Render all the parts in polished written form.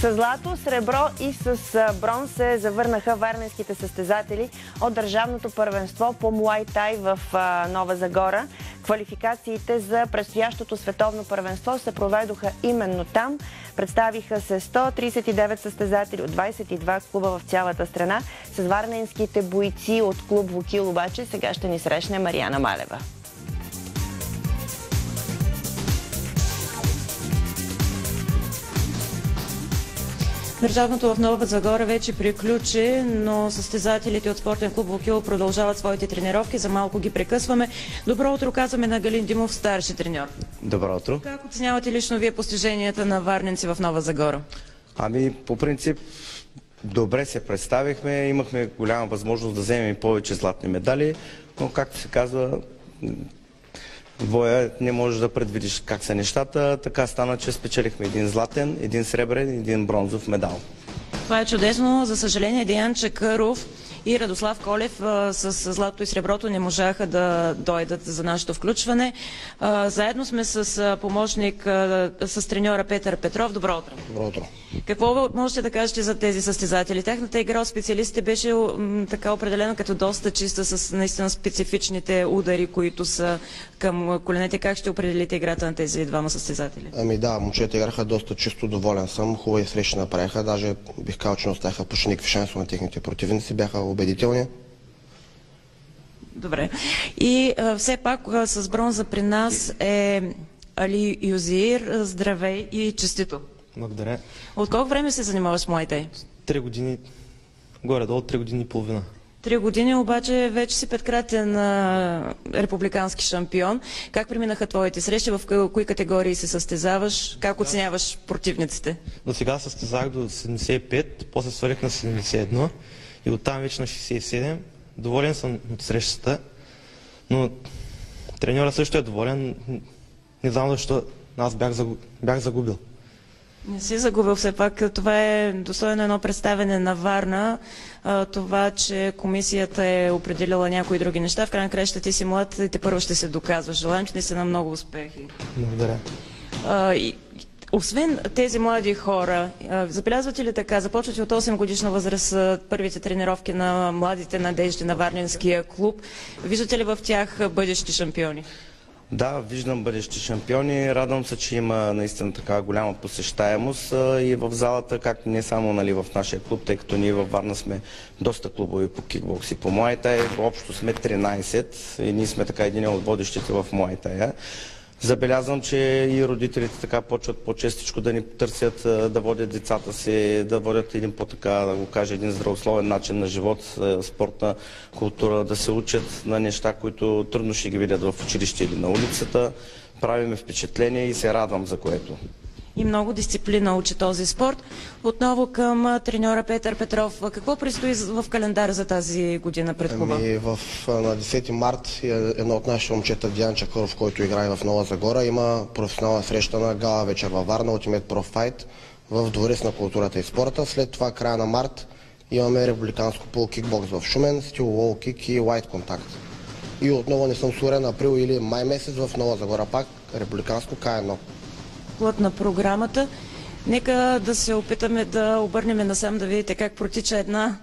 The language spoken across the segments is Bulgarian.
С злато, сребро и с бронз се завърнаха варненските състезатели от държавното първенство по Муай Тай в Нова Загора. Квалификациите за предстоящото световно първенство се проведоха именно там. Представиха се 139 състезатели от 22 клуба в цялата страна. С варненските бойци от клуб Вокил обаче сега ще ни срещне Мариана Малева. Държавното в Нова Загора вече приключи, но състезателите от спортен клуб Вокил продължават своите тренировки. За малко ги прекъсваме. Добро утро, казваме на Галин Димов, старши треньор. Добро утро. Как оценявате лично вие постиженията на варненци в Нова Загора? По принцип, добре се представихме, имахме голяма възможност да вземем и повече златни медали, но както се казва, двоя не можеш да предвидиш как са нещата. Така стана, че спечелихме един златен, един сребрен и един бронзов медал. Това е чудесно. За съжаление, Деян Чакъров и Радослав Колев с златото и среброто не можаха да дойдат за нашето включване. Заедно сме с помощник, с треньора Петър Петров. Добро утро. Добро утро. Какво можете да кажете за тези състезатели? Тяхната игра от специалистите беше така определена като доста чиста, с наистина специфичните удари, които са към коленете. Как ще определите играта на тези двама състезатели? Да, момчета играха доста чисто, доволен съм. Хубави срещи направиха. Даже бих казал, че не оставяха почти никакви шансове на техните противници. Бяха убедителни. Добре. И все пак с бронза при нас е Али Юзир. Здравей и честито! Благодаря. От колко време се занимаваш с Муай Тай? 3 години, горе-долу 3 години и половина. 3 години, обаче вече си петкратен републикански шампион. Как преминаха твоите срещи? В кои категории се състезаваш? Как оценяваш противниците? До сега състезах до 75, после свалих на 71 и оттам вече на 67. Доволен съм от срещата, но треньора също е доволен. Не знам защо аз бях загубил. Не си загубил, все пак това е достойно едно представяне на Варна. Това, че комисията е определила някои други неща. В крайна краща ти си млад и тепърва ще се доказваш. Желаем, че не са на много успехи. Благодаря. Освен тези млади хора, забелязвате ли така, започвате от 8 годишна възраст първите тренировки на младите надежди на Варненския клуб. Виждате ли в тях бъдещи шампиони? Да, виждам бъдещи шампиони. Радвам се, че има наистина така голяма посещаемост и в залата, както не само в нашия клуб, тъй като ние във Варна сме доста клубови по кикбокс и по Муай Тай. Общо сме 13 и ние сме така един от водещите в Муай Тай. Забелязвам, че и родителите така почват по-честичко да ни търсят, да водят децата си, да водят един по-така, да го кажа, един здравословен начин на живот, спортна култура, да се учат на неща, които трудно ще ги видят в училище или на улицата. Прави ме впечатление и се радвам за което. И много дисциплина учи този спорт. Отново към треньора Петър Петров. Какво предстои в календара за тази година пред клуба? На 10 март едно от нашите момчета, Деян Чакъров, който играе в Нова Загора, има професионална среща на гала вечер във Варна, Ultimate Pro Fight в Дворец на културата и спорта. След това, края на март, имаме републиканско пул кикбокс в Шумен, стил лоу кик и лайт контакт. И отново не съм сигурен, април или май месец в Нова Загора пак републиканско К1. На програмата. Нека да се опитаме да обърнем насам, да видите как протича една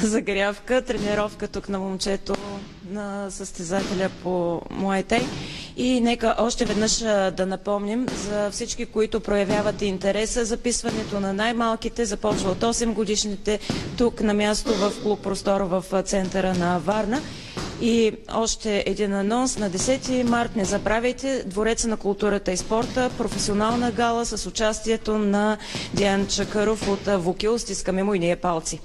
загрявка, тренировка тук на момчето, на състезателя по Муай Тай. И нека още веднъж да напомним за всички, които проявяват интереса. Записването на най-малките започва от 8 годишните тук на място в клуб Простор в центъра на Варна. И още един анонс на 10 март. Не забравяйте, Двореца на културата и спорта, професионална гала с участието на Деян Чакъров от Вокил. Стискаме му и ние палци.